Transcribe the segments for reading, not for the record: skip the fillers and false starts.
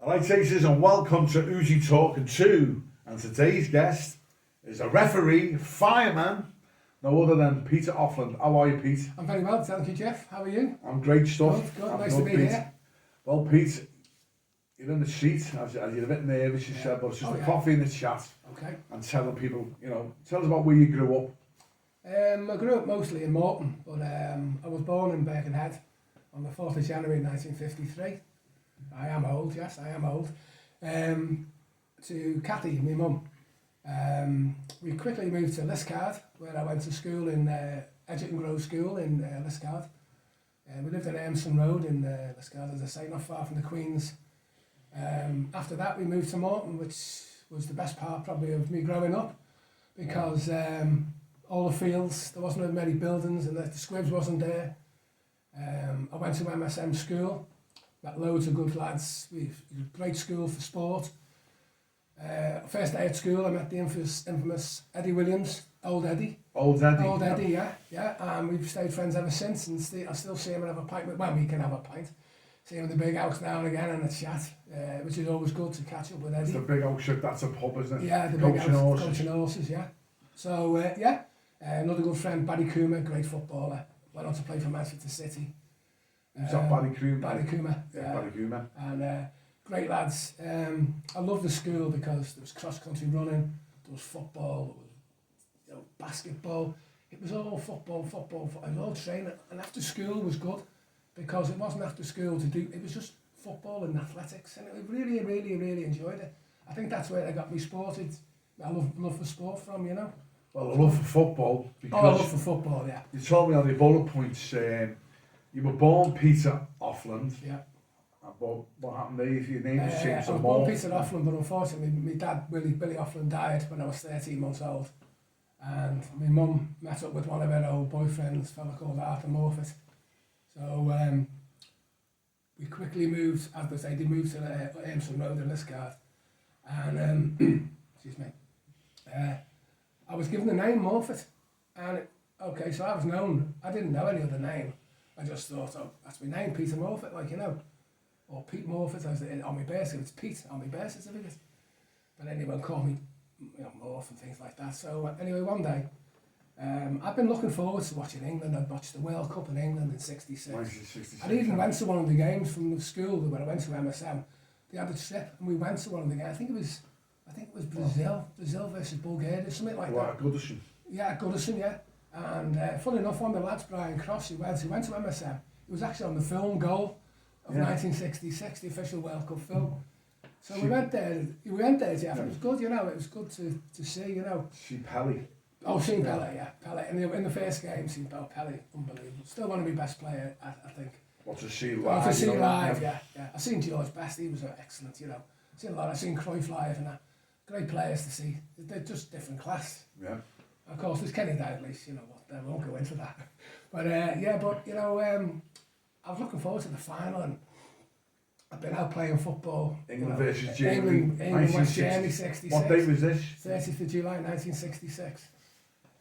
Alright, Aces, and welcome to Uzi Talking 2. And today's guest is a referee, fireman, no other than Peter Offland. How are you, Pete? I'm very well, thank you, Jeff. How are you? I'm great stuff. Good. Nice to be here. Well, Pete, you're in the seat, as you're a bit nervous, you said, but it's just a coffee and a chat. Okay. And telling people, tell us about where you grew up. I grew up mostly in Morton, but I was born in Birkenhead on the 4th of January 1953. I am old, yes, I am old. To Cathy, my mum. We quickly moved to Liscard, where I went to school in Edgerton Grove School in Liscard. We lived on Amerson Road in Liscard, as I say, not far from the Queen's. After that, we moved to Morton, which was the best part probably of me growing up, because all the fields, there wasn't many buildings, and the squibs wasn't there. I went to MSM school, met loads of good lads. It was a great school for sport. First day at school, I met the infamous Eddie Williams, Old Eddie. Old Eddie? Old Eddie, yeah. And we've stayed friends ever since, and I still see him and have a pint. Well, we can have a pint. See him in the big house now and again and a chat, which is always good to catch up with Eddie. It's the big house, that's a pub, isn't it? Yeah, the big house, Coaching Horses, yeah. So, another good friend, Barry Coomer, great footballer. Went on to play for Manchester City. Who's that, Barry Coomer? Barry Coomer. Yeah, Barry Coomer. And great lads. I loved the school because there was cross-country running, there was football, there was basketball. It was all football. It was all training. And after school was good because it wasn't after school to do, it was just football and athletics. And I really enjoyed it. I think that's where I got me sported. I love for sport from, Well, I love for football. Because I love for football, yeah. You told me on the bullet points, you were born Peter Offland. Yeah. But what happened there? Your name was changed. I was born Peter Offland, but unfortunately, my dad, Billy Offland, died when I was 13 months old. And my mum met up with one of her old boyfriends, a fella called Arthur Morfitt. So we quickly moved, as they say, they moved to Amerson Road in Liscard. And, excuse me, I was given the name Morfitt. And, so I was known, I didn't know any other name. I just thought, that's my name, Peter Morfitt, or Pete Morfitt, as on my birth certificate, it's Pete on my birth certificate. But anyone called me, Morph and things like that. So anyway, one day, I've been looking forward to watching England. I'd watched the World Cup in England in '66. I even went to one of the games from the school when I went to MSM. They had a trip, and we went to one of the games. I think it was Brazil versus Bulgaria, something like that. Goodison. Yeah, Goodison, yeah. And funny enough, one of the lads, Brian Cross, who went to MSM, he was actually on the film goal of 1966, the official World Cup film. So we went there, Jeff, it was good, it was good to see, See Pelé. Oh, seen Pelé, yeah, Pelé. In the first game, seen Pelé, unbelievable. Still one of my best players, I think. What to see live? To see live, yeah. I seen George Best, he was excellent, Seen a lot, I've seen Cruyff live and that. Great players to see. They're just different class. Yeah. Of course, there's Kenny Dalglish, I won't go into that. But I was looking forward to the final, and I've been out playing football. England versus Germany. England West Germany, 66. What date was this? 30th of July, 1966.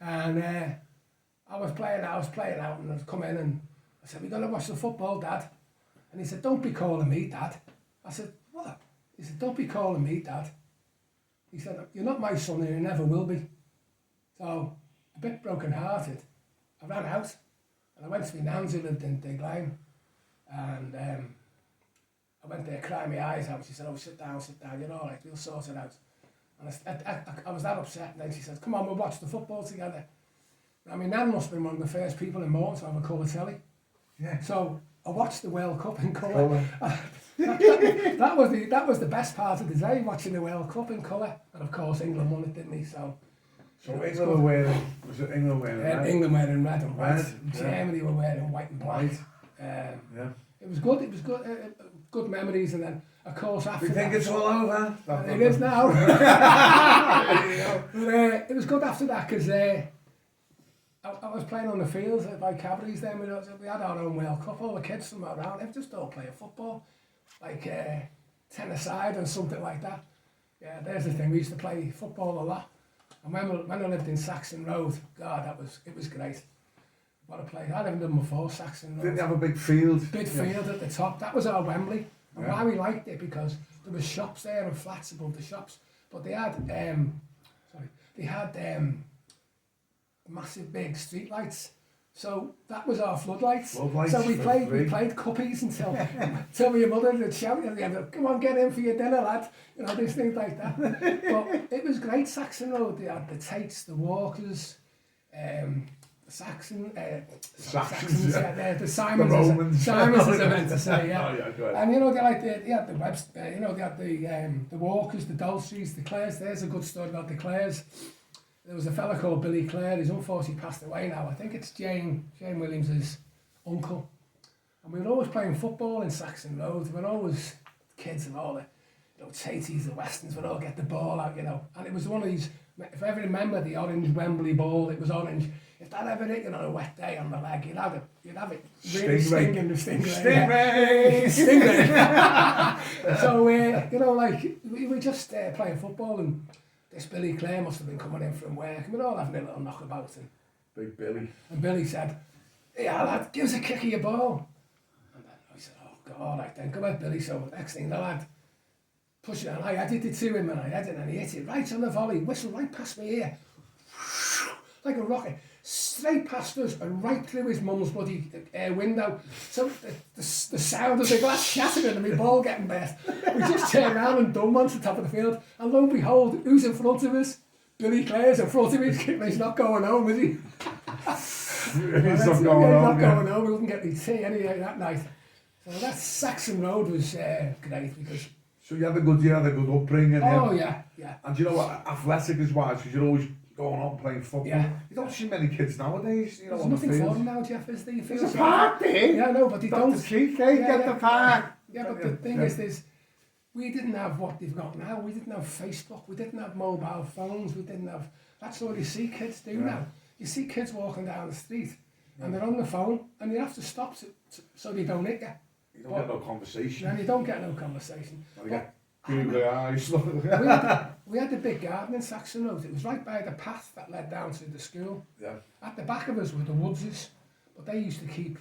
And I was playing out, and I'd come in and I said, "We're going to watch the football, Dad." And he said, "Don't be calling me Dad." I said, "What?" He said, "Don't be calling me Dad." He said, "You're not my son and you never will be." So, a bit broken-hearted, I ran out and I went to my nan's who lived in Digline, and I went there crying my eyes out. She said, "Oh, sit down, you're all right, we'll sort it out." And I was that upset, and then she said, "Come on, we'll watch the football together." Now, my nan must have been one of the first people in Morton to have a colour telly. Yeah. So, I watched the World Cup in colour. that was the best part of the day, watching the World Cup in colour. And of course, England won it, didn't they? So England were wearing, was it England wearing red? England wearing red and white. Red, Germany were wearing white and black. It was good. Good memories, and then of course after. You think it's all over? It is now. But it was good after that because I was playing on the fields by Cadbury's then. We had our own World Cup. All the kids from around, they just all playing football, like 10-a-side and something like that. Yeah, there's the thing. We used to play football a lot. And when I lived in Saxon Road, God, it was great. What a place. I'd never done before, Saxon Road. Didn't they have a big field? Big field at the top. That was our Wembley. And Yeah. why we liked it, because there was shops there and flats above the shops, but they had massive big street lights. So that was our floodlights. So we played cuppies until your mother would shout at the end, "Come on, get in for your dinner, lad." You know, these things like that. But it was great, Saxon Road. They had the Tates, the Walkers, the Saxons, the Simons, the Romans. Simons, as I meant to say, yeah. Oh, yeah, go ahead. And you know, they had the Webs, they had the Walkers, the Dalstreys, the Clares. There's a good story about the Clares. There was a fella called Billy Clare, who's unfortunately passed away now. I think it's Jane Williams' uncle. And we were always playing football in Saxon Road. We were always kids and all the, Taties, the Westerns would all get the ball out, And it was one of these, if I ever remember the orange Wembley ball, it was orange. If that ever hit on a wet day on the leg, you'd have it really stinging the stingray. Stingray! So, we were just playing football, and this Billy Clare must have been coming in from work, and we're all having a little knockabout. And Big Billy. And Billy said, "Yeah, lad, give us a kick of your ball." And then I said, "Oh, God, all right then, come on, Billy." So next thing, the lad pushed it, and I headed it to him, and he hit it right on the volley, whistled right past my ear, like a rocket, straight past us and right through his mum's bloody window. So the sound of the glass shattering and my ball getting burst. We just turned around and done one to the top of the field, and lo and behold, who's in front of us? Billy Clare's in front of me. He's not going home, is he? He's not going home. We wouldn't get any tea anyway that night. So that Saxon Road was great because. So you had a good upbringing. Oh yeah. And you know what, athletic as well, because you're always going on playing football. Yeah. You don't see many kids nowadays, There's on the nothing field. for them now, Jeff, is there? There's a park there. Yeah, no, but they Dr. don't. Cheesecake, get the park. Yeah, but the thing is, we didn't have what they've got now. We didn't have Facebook. We didn't have mobile phones. We didn't have. That's all you see kids do now. You see kids walking down the street, and they're on the phone, and you have to stop so they don't hit you. You don't get no conversation. And you don't get no conversation. Google eyes. We had a big garden in Saxon Road. It was right by the path that led down to the school. Yeah. At the back of us were the Woodses, but they used to keep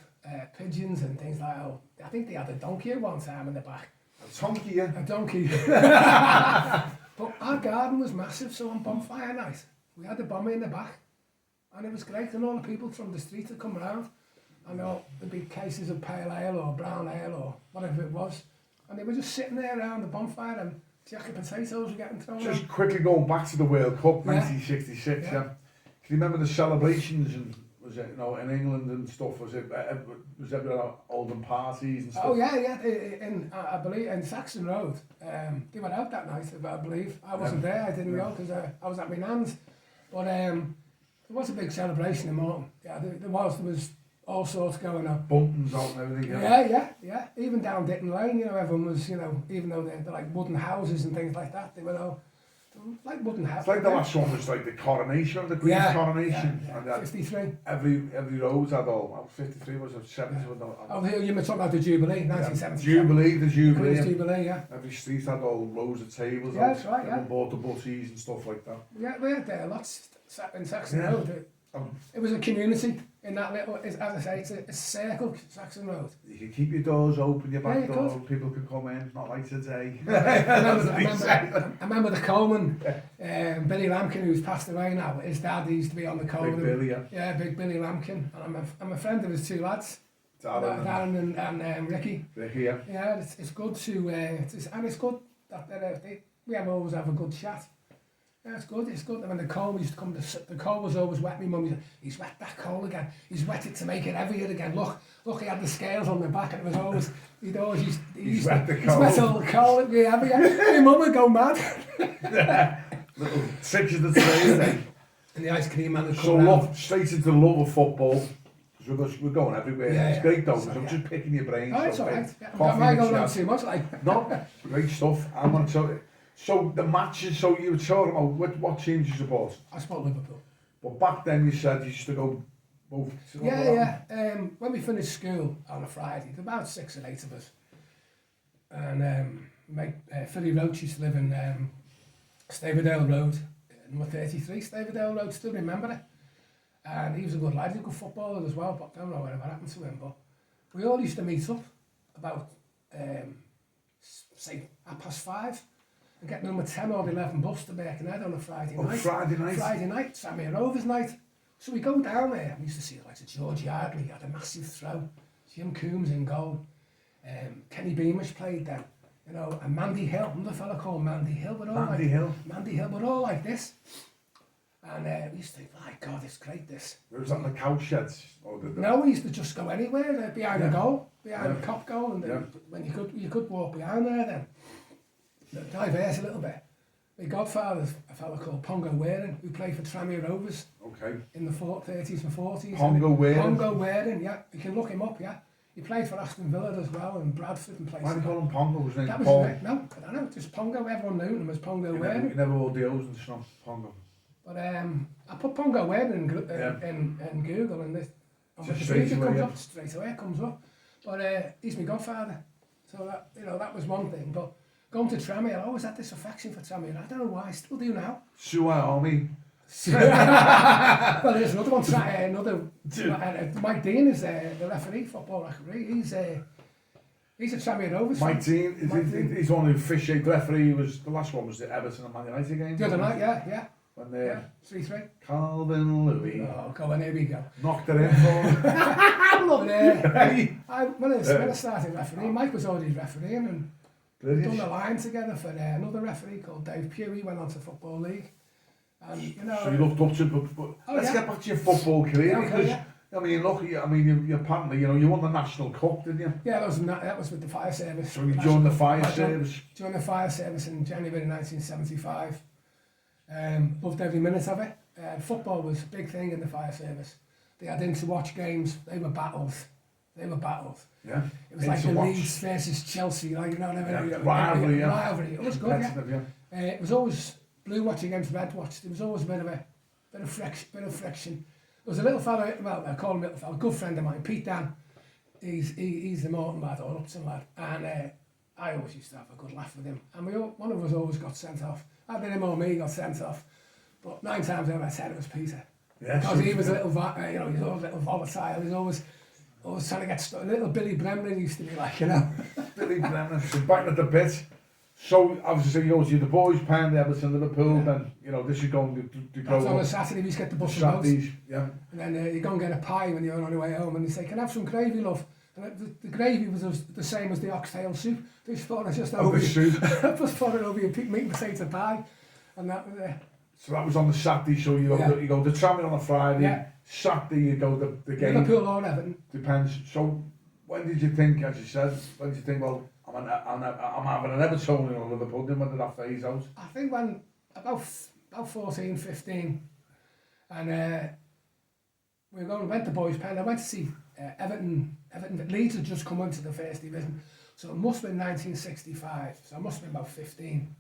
pigeons and things like that. I think they had a donkey at one time in the back. A donkey, yeah. A donkey. But our garden was massive, so on bonfire night, we had a bomber in the back, and it was great, and all the people from the street would come round, and there'd be cases of pale ale or brown ale or whatever it was, and they were just sitting there around the bonfire, and jacket potatoes were getting thrown Just out. quickly going back to the World Cup, Yeah. 1966, yeah. Can you remember the celebrations, and was it, in England and stuff, was there olden parties and stuff? Oh yeah, I believe in Saxon Road, they were out that night, I believe. I wasn't there, I didn't go, because I was at my nan's, but there was a big celebration in Morton. Yeah, there was all sorts going on. Buntings out and everything. Yeah. Even down Ditton Lane, everyone was, even though they're like wooden houses and things like that, they were like wooden houses. It's like the last one was like the coronation of the Queen's coronation. Yeah. And 53. Every road had all, 53 was it, 70 was all. Oh, you were talking about the Jubilee, 1970. The Jubilee. The Jubilee, yeah. Every street had all rows of tables. Yeah, that's right, Everyone bought the butties and stuff like that. Yeah, we had lots in Saxon Road. It was a community in that little, as I say, it's a circle, Saxon Road. You could keep your doors open, your back door, could. people could come in, not like today. I remember the Coleman, Billy Lampkin, who's passed away now. His dad used to be on the Coleman. Big Billy, yeah. Yeah, Big Billy Lampkin. And I'm a friend of his two lads, Darren and Ricky. Ricky, yeah. Yeah, it's good to, it's good that we always have a good chat. Yeah, it's good. And when the coal used to come, the coal was always wet. My mum used to, "He's wet that coal again. He's wet it to make it heavier again. Look, he had the scales on the back, and it was always, he's wet the coal. He's wet all the coal, it'd be heavier." My mum would go mad. Little tricks of the trade, then. And the ice cream man would come So round. straight into the love of football, because we're going everywhere. Yeah, it's great though, so, I'm just picking your brains. Oh, it's so, alright. Coffee I and go down chat. too much, like. No, great stuff. I want to tell you. So the matches, so you were talking about what teams you support? I support Liverpool. But back then you said you used to go both. Yeah. When we finished school on a Friday, there were about 6 or 8 of us. And Philly Roach used to live in Staverdale Road, number 33, Staverdale Road, still remember it. And he was a good lad, he was a good footballer as well, but I don't know whatever happened to him. But we all used to meet up about say 5:30, and get number 10 or 11 bus to Birkenhead on a Friday night. Friday night? Friday night, Tranmere Rovers night. So we go down there, we used to see like George Yardley had a massive throw, Jim Coombs in goal, Kenny Beamish played then, you know, and Mandy Hill, another fella called Mandy Hill, but all Mandy Hill? Mandy Hill, but all like this. And we used to think, my God, it's great this. Was that in the cow sheds? No, we used to just go anywhere, behind the goal, behind the cop goal, and when you could walk behind there then. Diverse a little bit. My godfather's a fella called Pongo Waring, who played for Tranmere Rovers. Okay. In the 30s and 40s. Pongo Waring? Pongo Waring, yeah. You can look him up, yeah. He played for Aston Villa as well, and Bradford and places. Why do you call him Pongo? Was his name That was Paul? his name. No, I don't know, just Pongo. Everyone knew him as Pongo Waring. You never wore the O's and stuff, Pongo. But I put Pongo Waring in Google, and this on Just Wikipedia comes up straight away. It comes up. But he's my godfather, so that, you know, that was one thing. But going to Tranmere, I always had this affection for Tranmere. I don't know why, I still do now. Suai Army. Well, there's another one. Mike Dean is the referee, football referee. He's a Tranmere Rovers. Mike Dean, he's one who officiated. The referee was the last one was the Everton and Man United game. The other night, yeah. When they 3-3. Calvin Louis. Oh, go on, here we go. Knocked it in for him. I'm loving it. When I started refereeing, Mike was already refereeing, and we've done the line together for another referee called Dave Pugh. He went on to Football League. And, you know, so you looked up to him, but let's get back to your football career, because I mean, look, your partner, you know, you won the National Cup, didn't you? Yeah, that was with the fire service. So you joined the fire service? Joined the fire service in January 1975. Loved every minute of it. Football was a big thing in the fire service. They had in-to-watch games. They were battles. Yeah. It was like the Leeds versus Chelsea, like, you know what I mean? Rivalry, yeah. Rivalry. It was good, yeah. It was always blue watch against red watch. There was always a bit of friction. There was a little fella, well, I call him a little fella, a good friend of mine, Pete Dan. He's the Morton lad, or Upton lad, and I always used to have a good laugh with him. And one of us always got sent off. Either him or me got sent off, but 9 times out of 10 it was Peter. Yeah, because he was a little, you know, he was always a little volatile. He was always trying to get stuck. A little Billy Bremlin used to be like, you know. Billy Bremlin, so back at the bit. So obviously you go to the boys' pound, Everton, Liverpool, then, you know, this is going to grow up. On a Saturday we used to get the bus and boats. Yeah. And then you go and get a pie when you're on your way home, and they say, can I have some gravy, love? And the gravy was the same as the oxtail soup. They just poured it just over soup. Just poured it over your meat and potato pie, and that was it. So that was on the Saturday. So you go to Tranmere on a Friday. Yeah. Saturday you go to the game. Liverpool or Everton. Depends. So when did you think, as you said, well, I'm having an Evertonian or Liverpool? Then when did that phase out? I think when about 14, 15, and we went to Boys' Pen. I went to see Everton. Leeds had just come into the first division, so it must have been 1965. So I must have been about 15,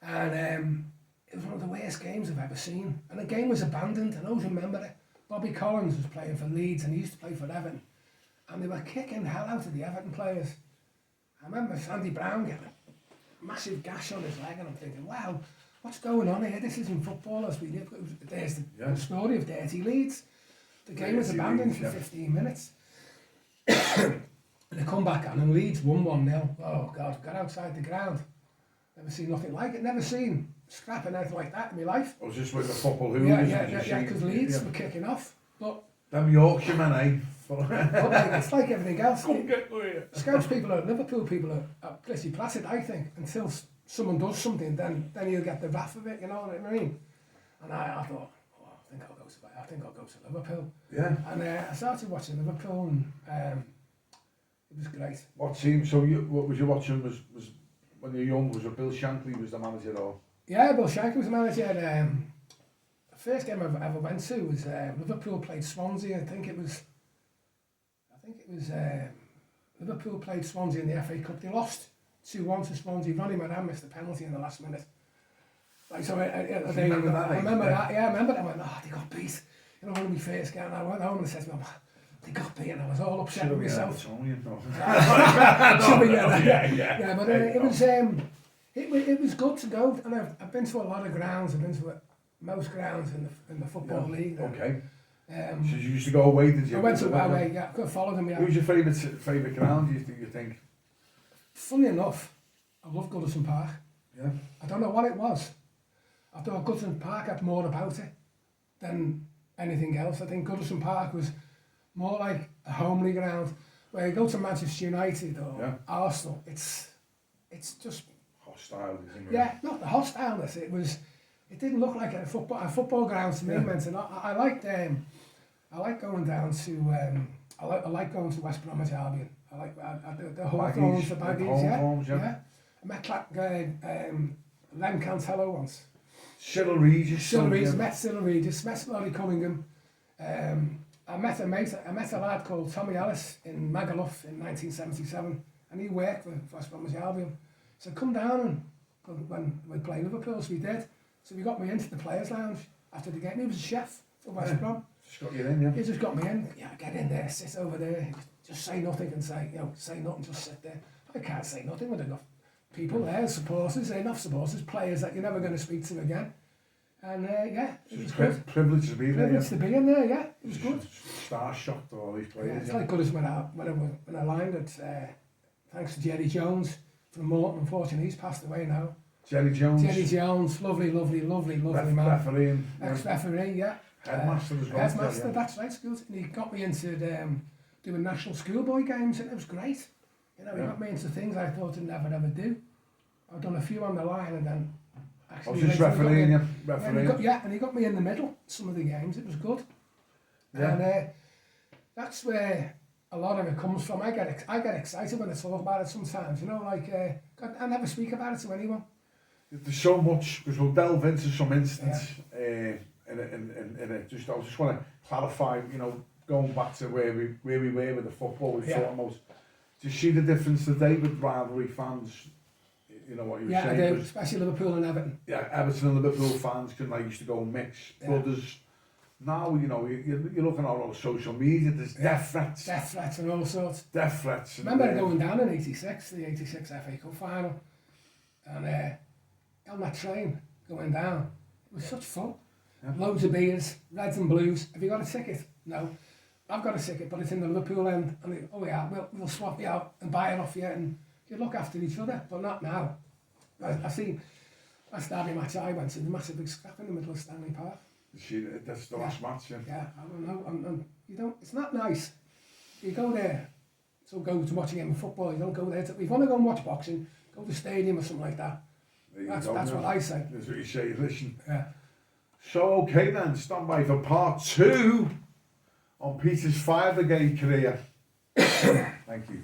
and it was one of the worst games I've ever seen. And the game was abandoned. I always remember it. Bobby Collins was playing for Leeds, and he used to play for Everton, and they were kicking the hell out of the Everton players. I remember Sandy Brown getting a massive gash on his leg, and I'm thinking, wow, what's going on here? This isn't football as we live. There's the story of Dirty Leeds. The game was abandoned for 15 minutes. And they come back on, and Leeds won 1-0. Oh, God, got outside the ground. Never seen nothing like it. Never seen scrapping anything like that in my life. I was just with the football who Yeah, because Leeds were kicking off. But them Yorkshiremen, eh? It's like everything else. Scouse people or Liverpool people are pretty placid, I think, until someone does something, then you'll get the wrath of it, you know what I mean? And I thought, I think I'll go to Liverpool. Yeah. And I started watching Liverpool, and it was great. What team? So what was you watching? Was when you were young? Was it Bill Shankly was the manager, or? Yeah, Bill Shankly was the manager. The first game I ever went to was Liverpool played Swansea. I think it was Liverpool played Swansea in the FA Cup. They lost 2-1 to Swansea. Ronnie Moran missed a penalty in the last minute. Like, so I remember that. Yeah, I remember that. I went, they got beat. You know, one of my first games, I went home and I said to them, they got beat, and I was all upset with myself. Yeah, but it was good to go, and I've been to a lot of grounds. I've been to most grounds in the football league. Okay. So you used to go away, did you? I went away, yeah. I followed them, yeah. Who's your favourite ground, you think? funny enough, I love Goodison Park. Yeah. I don't know what it was. I thought Goodison Park had more about it than anything else. I think Goodison Park was more like a homely ground. Where you go to Manchester United or Arsenal, it's just Hostile, isn't it? yeah, not the hostileness. It didn't look like a football ground to me. Meant, and I liked going down to I like going to West Bromwich Albion. I like the Hawthorns, the Baggies, yeah. I met Len Cantello once. Cyril Regis. Met Cyril Regis, met Laurie Cunningham. I met a lad called Tommy Ellis in Magaluf in 1977, and he worked for West Bromwich Albion. So come down and when we play Liverpool, so we did. So he got me into the players' lounge after the game. He was a chef for West Brom. Just got you in, yeah. He just got me in. Yeah, get in there, sit over there, just say nothing and say nothing, just sit there. I can't say nothing with enough people there, supporters, enough supporters, players that you're never going to speak to again. And it was good. Privilege to be there. Privilege to be in there, yeah. It was good. Star-shocked all these players. Yeah, it's like good as when I lined it. Thanks to Jerry Jones from Morton. Unfortunately, he's passed away now. Jerry Jones, lovely man. Referee. Ex-referee, yeah. Headmaster as well. Headmaster, that's right, schools. And he got me into doing national schoolboy games, and it was great. You know, he got me into things I thought I'd never ever do. I've done a few on the line, and then I was just refereeing. And he got me in the middle. Some of the games, it was good. Yeah. And that's where a lot of it comes from. I get excited when I talk about it sometimes. You know, like I never speak about it to anyone. There's so much, because we'll delve into some instance in it. I just want to clarify, you know, going back to where we were with the football, we thought most. Do you see the difference today with rivalry fans? You know what you were saying? Yeah, especially Liverpool and Everton. Yeah, Everton and Liverpool fans can used to go and mix brothers. Now, you know, you're looking at all social media, there's death threats. Death threats and all sorts. Death threats. Remember going down in '86, the '86 FA Cup final, and on that train going down, it was such fun. Yeah. Loads of beers, reds and blues. Have you got a ticket? No. I've got a ticket, but it's in the Liverpool end. And they, we'll swap you out and buy it off you, and you look after each other, but not now. I seen last derby match I went to, the massive big scrap in the middle of Stanley Park. That's the last match, yeah. Yeah, I don't know. And you don't. It's not nice. You go there, go to watch a game of football. You don't go there. If you want to go and watch boxing, go to the stadium or something like that. That's what I say. That's what you say. Listen. Yeah. So okay then, stand by for part 2 on Peter's fire brigade career. Thank you.